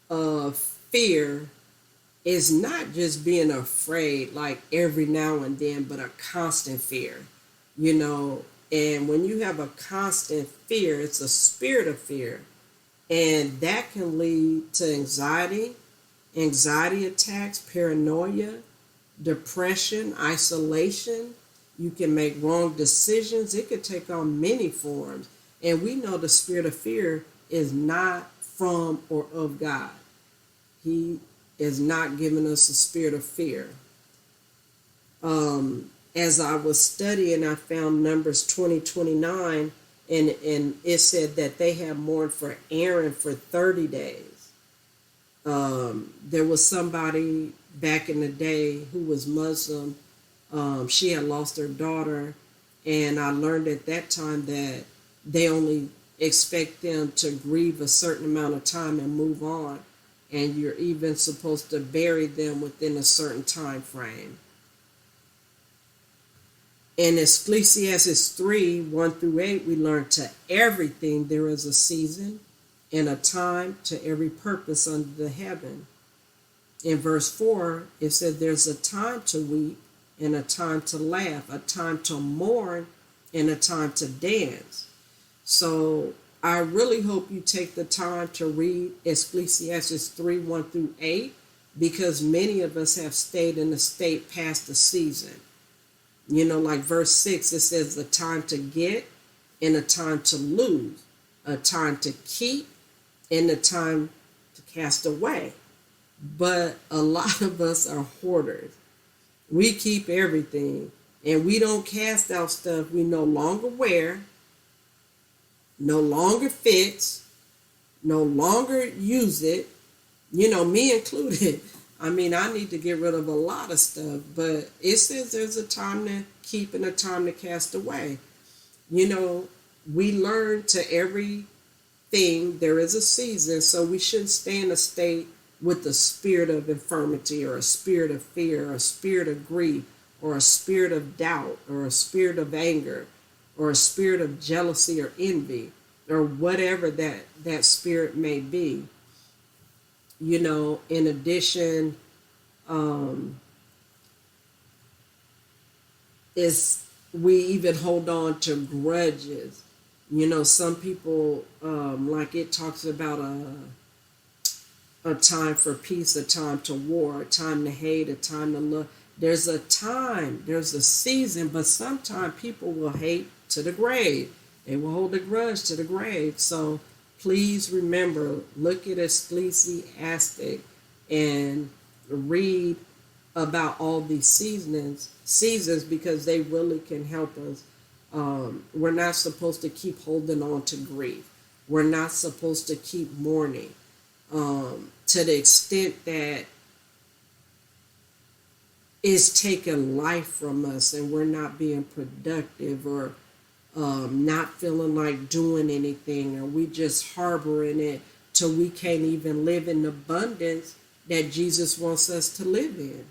of fear, it's not just being afraid like every now and then, but a constant fear, And when you have a constant fear, it's a spirit of fear. And that can lead to anxiety attacks, paranoia, depression, isolation. You can make wrong decisions. It could take on many forms. And we know the spirit of fear is not from or of God. He is not giving us a spirit of fear. As I was studying, I found Numbers 20:29, and it said that they have mourned for Aaron for 30 days. There was somebody back in the day who was Muslim. She had lost her daughter, and I learned at that time that they only expect them to grieve a certain amount of time and move on, and you're even supposed to bury them within a certain time frame. In Ecclesiastes 3:1-8, we learn to everything there is a season and a time to every purpose under the heaven. In verse 4, it said there's a time to weep and a time to laugh, a time to mourn and a time to dance. So I really hope you take the time to read Ecclesiastes 3:1-8, because many of us have stayed in the state past the season. Like verse 6, it says a time to get and a time to lose, a time to keep and a time to cast away. But a lot of us are hoarders. We keep everything, and we don't cast out stuff we no longer wear, no longer fits, no longer use it, me included. I mean, I need to get rid of a lot of stuff, but it says there's a time to keep and a time to cast away. We learn to everything there is a season, so we shouldn't stay in a state with a spirit of infirmity or a spirit of fear or a spirit of grief or a spirit of doubt or a spirit of anger or a spirit of jealousy or envy or whatever that spirit may be. In addition, we even hold on to grudges. Some people, like it talks about a time for peace, a time to war, a time to hate, a time to love. There's a time, there's a season, but sometimes people will hate to the grave. They will hold a grudge to the grave. So please remember, look at Ecclesiastes and read about all these seasons because they really can help us. We're not supposed to keep holding on to grief. We're not supposed to keep mourning to the extent that is taking life from us, and we're not being productive, or not feeling like doing anything, or we just harboring it till we can't even live in the abundance that Jesus wants us to live in.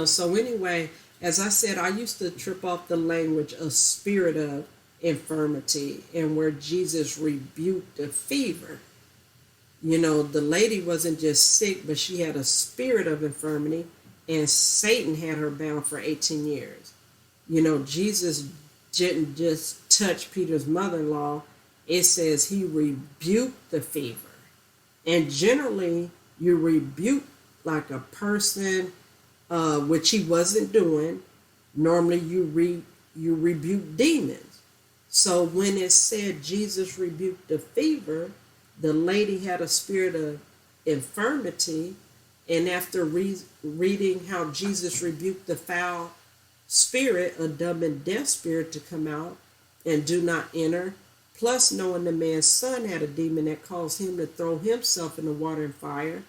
So anyway, as I said, I used to trip off the language of spirit of infirmity, and where Jesus rebuked the fever. The lady wasn't just sick, but she had a spirit of infirmity, and Satan had her bound for 18 years. Jesus didn't just touch Peter's mother-in-law. It says he rebuked the fever. And generally, you rebuke like a person, which he wasn't doing. Normally, you rebuke demons. So when it said Jesus rebuked the fever, the lady had a spirit of infirmity. And after reading how Jesus rebuked the foul spirit, a dumb and deaf spirit, to come out and do not enter, plus knowing the man's son had a demon that caused him to throw himself in the water and fire,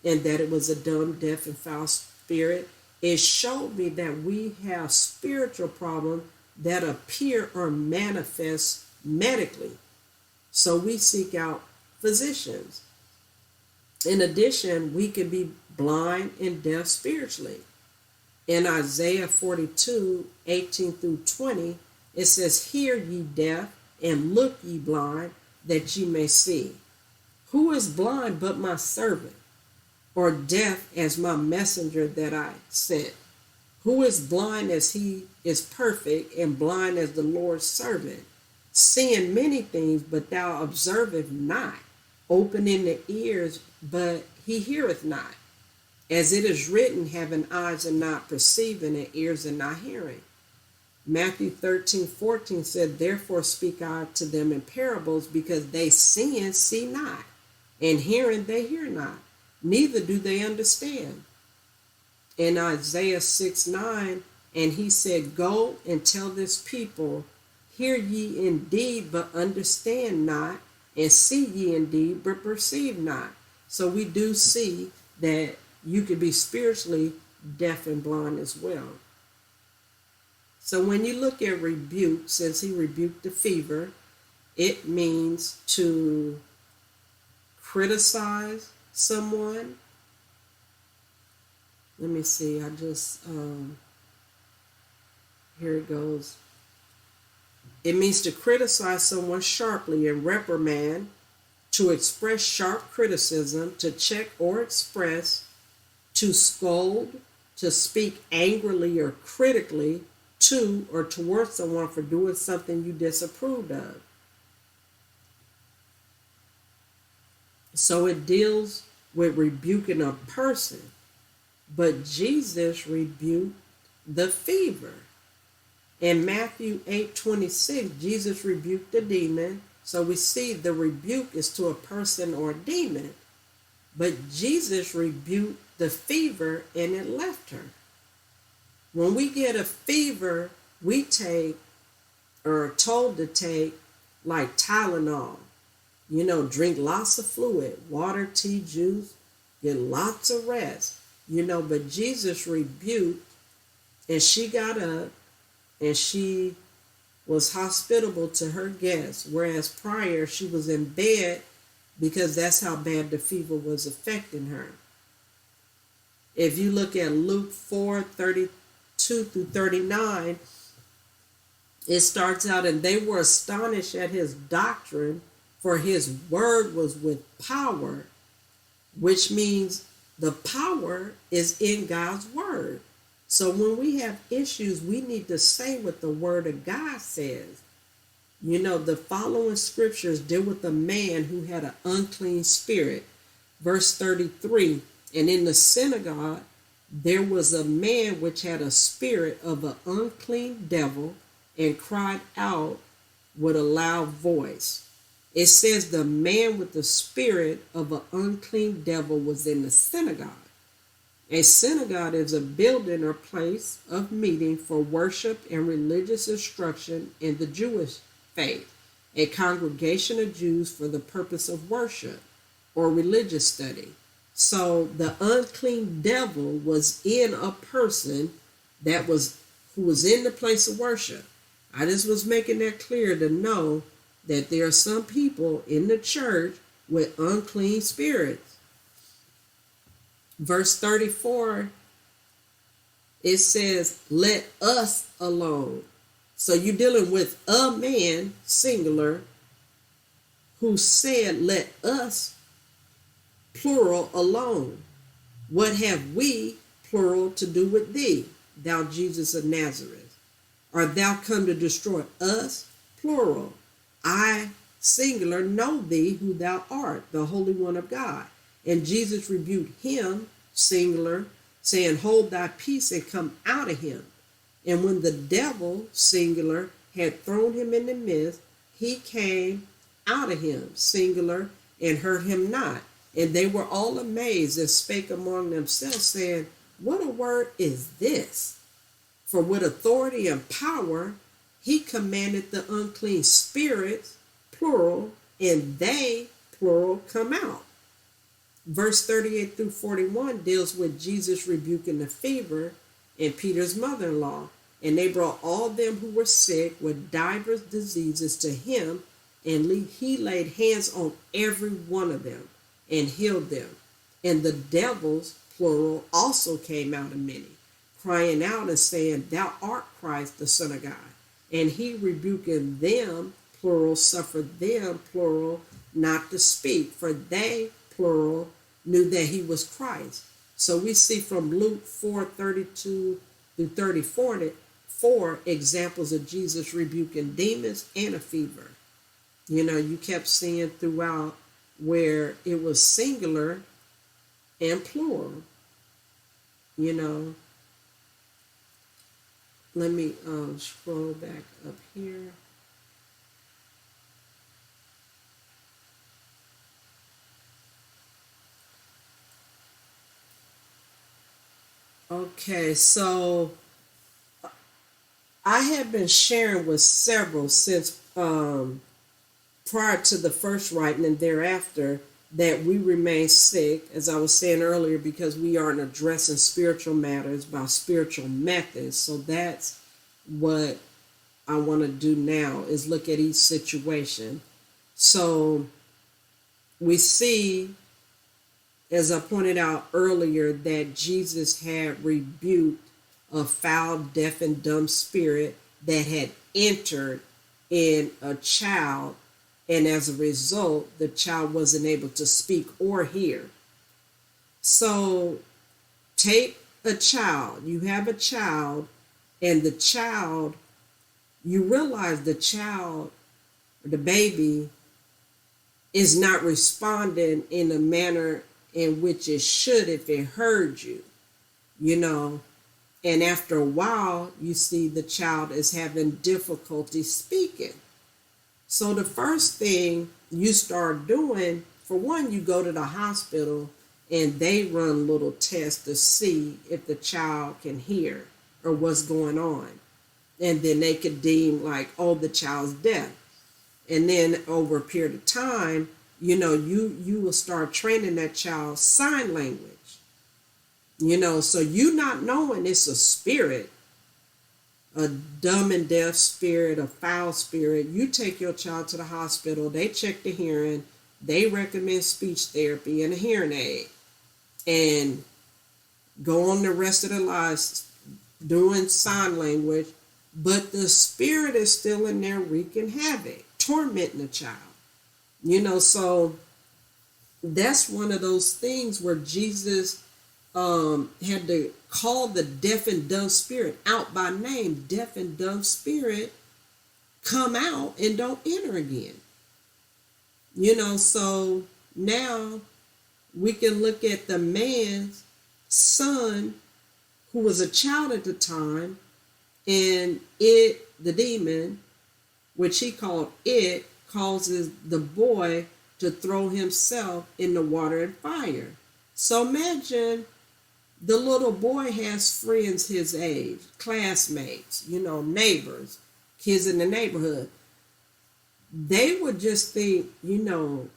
and that it was a dumb, deaf, and foul spirit, it showed me that we have spiritual problems that appear or manifest medically. So we seek out physicians. In addition, we can be blind and deaf spiritually. In Isaiah 42:18-20, it says, "Hear ye deaf, and look ye blind, that ye may see. Who is blind but my servant, or deaf as my messenger that I sent? Who is blind as he is perfect, and blind as the Lord's servant, seeing many things, but thou observest not, opening the ears, but he heareth not. As it is written, having eyes and not perceiving, and ears and not hearing." Matthew 13:14 said, "Therefore speak I to them in parables, because they seeing see not, and hearing they hear not, neither do they understand." In Isaiah 6:9, and he said, "Go and tell this people, hear ye indeed, but understand not, and see ye indeed, but perceive not." So we do see that you could be spiritually deaf and blind as well. So when you look at rebuke, since he rebuked the fever, it means to criticize someone. Let me see, here it goes. It means to criticize someone sharply and reprimand, to express sharp criticism, to check or express, to scold, to speak angrily or critically to or towards someone for doing something you disapproved of. So it deals with rebuking a person, but Jesus rebuked the fever. In Matthew 8:26, Jesus rebuked the demon. So we see the rebuke is to a person or a demon, but Jesus rebuked the fever and it left her. When we get a fever, we take, or are told to take, like Tylenol. Drink lots of fluid, water, tea, juice, get lots of rest. But Jesus rebuked, and she got up, and she was hospitable to her guests, whereas prior she was in bed because that's how bad the fever was affecting her. If you look at Luke 4:32-39, it starts out, "And they were astonished at his doctrine, for his word was with power," which means the power is in God's word. So when we have issues, we need to say what the word of God says. The following scriptures deal with a man who had an unclean spirit. Verse 33, "And in the synagogue there was a man which had a spirit of an unclean devil, and cried out with a loud voice." It says the man with the spirit of an unclean devil was in the synagogue. A synagogue is a building or place of meeting for worship and religious instruction in the Jewish faith, a congregation of Jews for the purpose of worship or religious study. So the unclean devil was in a person who was in the place of worship. I just was making that clear to know that there are some people in the church with unclean spirits. Verse 34, it says, let us alone. So you're dealing with a man, singular, who said, let us, plural, alone. What have we, plural, to do with thee, thou Jesus of Nazareth? Art thou come to destroy us, plural? I, singular, know thee who thou art, the Holy One of God. And Jesus rebuked him, singular, saying, hold thy peace and come out of him. And when the devil, singular, had thrown him in the midst, he came out of him, singular, and hurt him not. And they were all amazed and spake among themselves, saying, what a word is this? For with authority and power he commanded the unclean spirits, plural, and they, plural, come out. Verse 38 through 41 deals with Jesus rebuking the fever and Peter's mother-in-law. And they brought all them who were sick with divers diseases to him, and he laid hands on every one of them and healed them. And the devils, plural, also came out of many, crying out and saying, thou art Christ, the Son of God. And he rebuking them, plural, suffered them, plural, not to speak, for they, plural, knew that he was Christ. So we see from Luke 4:32 through 34 examples of Jesus rebuking demons and a fever. You know, you kept seeing throughout where it was singular and plural. You know, let me scroll back up here. Okay, so I have been sharing with several since prior to the first writing and thereafter that we remain sick, as I was saying earlier, because we aren't addressing spiritual matters by spiritual methods. So that's what I want to do now, is look at each situation. So we see, as I pointed out earlier, that Jesus had rebuked a foul, deaf, and dumb spirit that had entered in a child, and as a result, the child wasn't able to speak or hear. So take a child, you have a child, and the child, you realize the child, the baby, is not responding in a manner in which it should if it heard you, you know. And after a while, you see the child is having difficulty speaking. So the first thing you start doing, for one, you go to the hospital and they run little tests to see if the child can hear or what's going on. And then they could deem like, oh, the child's deaf. And then over a period of time, you know, you will start training that child sign language. You know, so you not knowing it's a spirit, a dumb and deaf spirit, a foul spirit. You take your child to the hospital, they check the hearing, they recommend speech therapy and a hearing aid, and go on the rest of their lives doing sign language, but the spirit is still in there wreaking havoc, tormenting the child. You know, so that's one of those things where Jesus had to call the deaf and dumb spirit out by name. Deaf and dumb spirit, come out and don't enter again. You know, so now we can look at the man's son who was a child at the time, and it, the demon, which he called it, causes the boy to throw himself in the water and fire. So imagine the little boy has friends his age, classmates, you know, neighbors, kids in the neighborhood. They would just think, you know,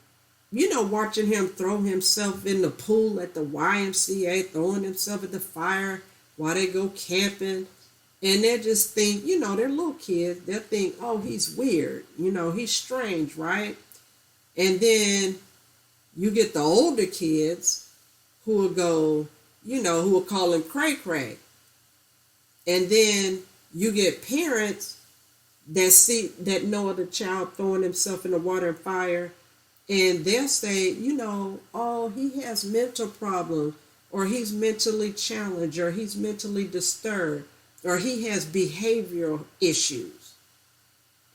watching him throw himself in the pool at the YMCA, throwing himself at the fire while they go camping. And they just think, they're little kids. They'll think, oh, he's weird. He's strange, right? And then you get the older kids who will go, who will call him cray cray. And then you get parents that know the child throwing himself in the water and fire, and they'll say, oh, he has mental problems, or he's mentally challenged, or he's mentally disturbed, or he has behavioral issues.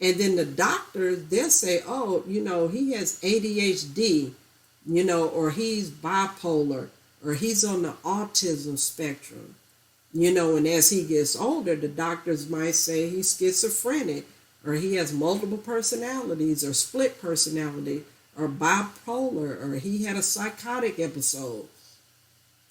And then the doctors, they'll say, oh, he has ADHD, or he's bipolar, or he's on the autism spectrum. And as he gets older, the doctors might say he's schizophrenic, or he has multiple personalities, or split personality, or bipolar, or he had a psychotic episode.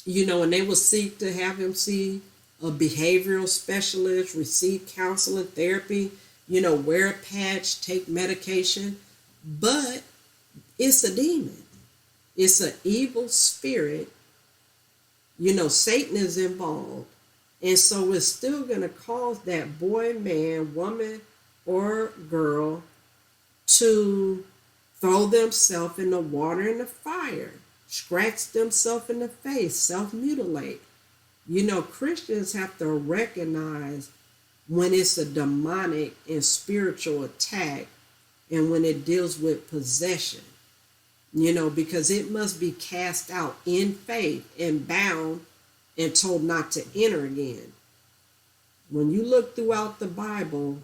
And they will seek to have him see a behavioral specialist, receive counseling, therapy, wear a patch, take medication. But it's a demon. It's an evil spirit. Satan is involved. And so it's still going to cause that boy, man, woman, or girl to throw themselves in the water and the fire, scratch themselves in the face, self-mutilate. Christians have to recognize when it's a demonic and spiritual attack and when it deals with possession, because it must be cast out in faith and bound and told not to enter again. When you look throughout the Bible,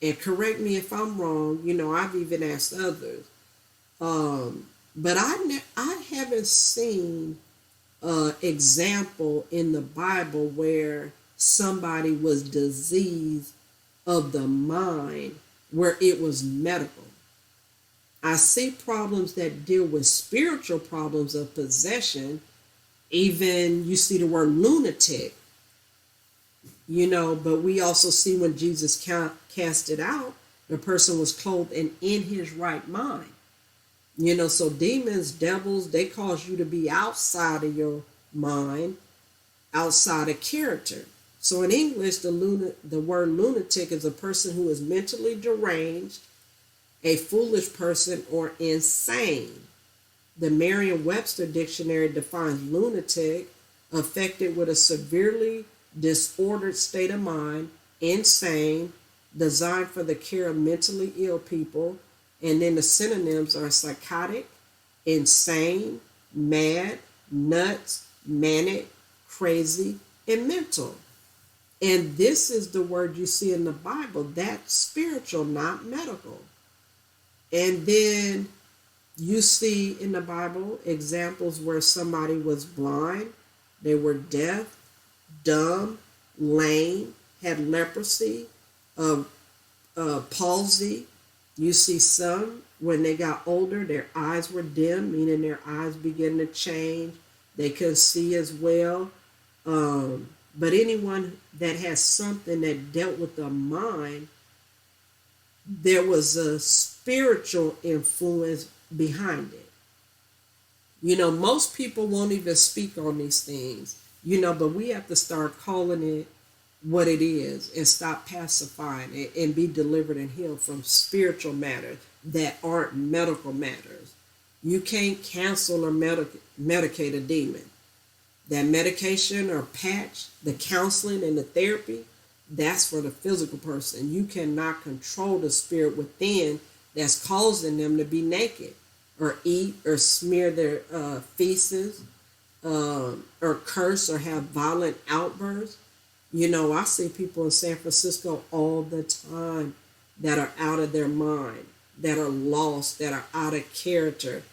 and correct me if I'm wrong, I've even asked others, but I haven't seen an example in the Bible where somebody was diseased of the mind where it was medical. I see problems that deal with spiritual problems of possession. Even you see the word lunatic, but we also see when Jesus cast it out, the person was clothed and in his right mind. So demons, devils, they cause you to be outside of your mind, outside of character. So in English, the word lunatic is a person who is mentally deranged, a foolish person, or insane. The Merriam-Webster dictionary defines lunatic, affected with a severely disordered state of mind, insane, designed for the care of mentally ill people. And then the synonyms are psychotic, insane, mad, nuts, manic, crazy, and mental. And this is the word you see in the Bible. That's spiritual, not medical. And then you see in the Bible examples where somebody was blind, they were deaf, dumb, lame, had leprosy, palsy. You see some, when they got older, their eyes were dim, meaning their eyes began to change. They couldn't see as well. But anyone that has something that dealt with the mind, there was a spiritual influence behind it. Most people won't even speak on these things, but we have to start calling it what it is and stop pacifying it and be delivered and healed from spiritual matters that aren't medical matters. You can't cancel or medicate a demon. That medication or patch, the counseling and the therapy, that's for the physical person. You cannot control the spirit within that's causing them to be naked or eat or smear their feces or curse or have violent outbursts. I see people in San Francisco all the time that are out of their mind, that are lost, that are out of character,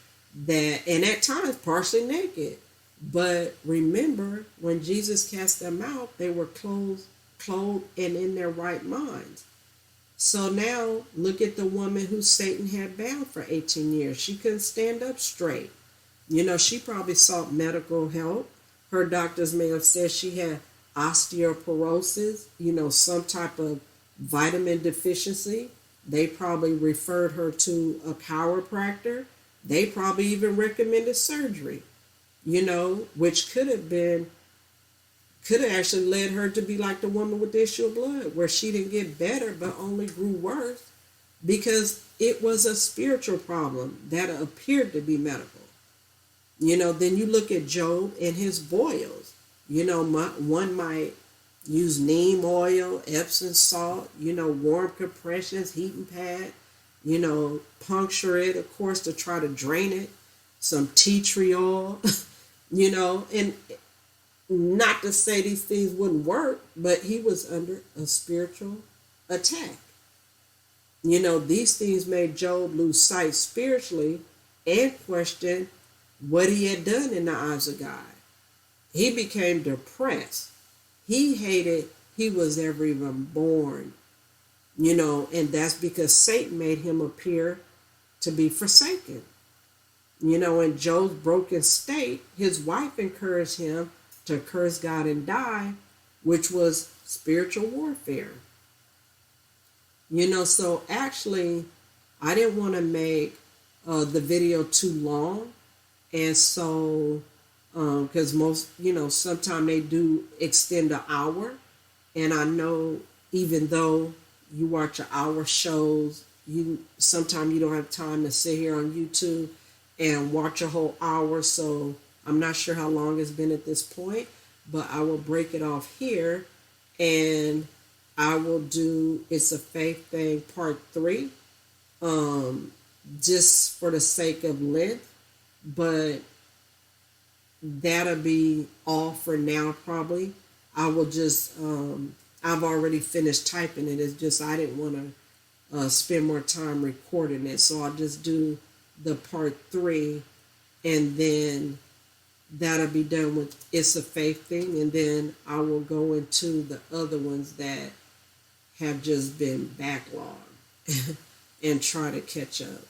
and at times partially naked. But remember, when Jesus cast them out, they were clothed and in their right minds. So now look at the woman who Satan had bound for 18 years. She couldn't stand up straight. She probably sought medical help. Her doctors may have said she had osteoporosis, some type of vitamin deficiency. They probably referred her to a chiropractor. They probably even recommended surgery, which could have actually led her to be like the woman with the issue of blood, where she didn't get better but only grew worse because it was a spiritual problem that appeared to be medical. Then you look at Job and his boils. One might use neem oil, Epsom salt, warm compressions, heating pad, puncture it, of course, to try to drain it, some tea tree oil, and not to say these things wouldn't work, but he was under a spiritual attack. These things made Job lose sight spiritually and question what he had done in the eyes of God. He became depressed. He hated he was ever even born, and that's because Satan made him appear to be forsaken. In Job's broken state, his wife encouraged him to curse God and die, which was spiritual warfare. So actually, I didn't want to make the video too long. And so, because most, sometimes they do extend an hour. And I know even though you watch an hour shows, sometimes you don't have time to sit here on YouTube and watch a whole hour. So I'm not sure how long it's been at this point, but I will break it off here and I will do It's a Faith Thang Part 3, just for the sake of length, but that'll be all for now probably. I will just, I've already finished typing it. It's just I didn't want to spend more time recording it, so I'll just do the Part 3 and then that'll be done with It's a Faith Thing, and then I will go into the other ones that have just been backlogged and try to catch up.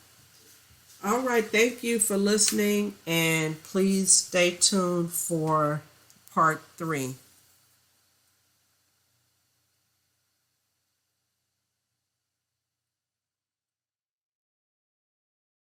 All right, thank you for listening, and please stay tuned for Part 3.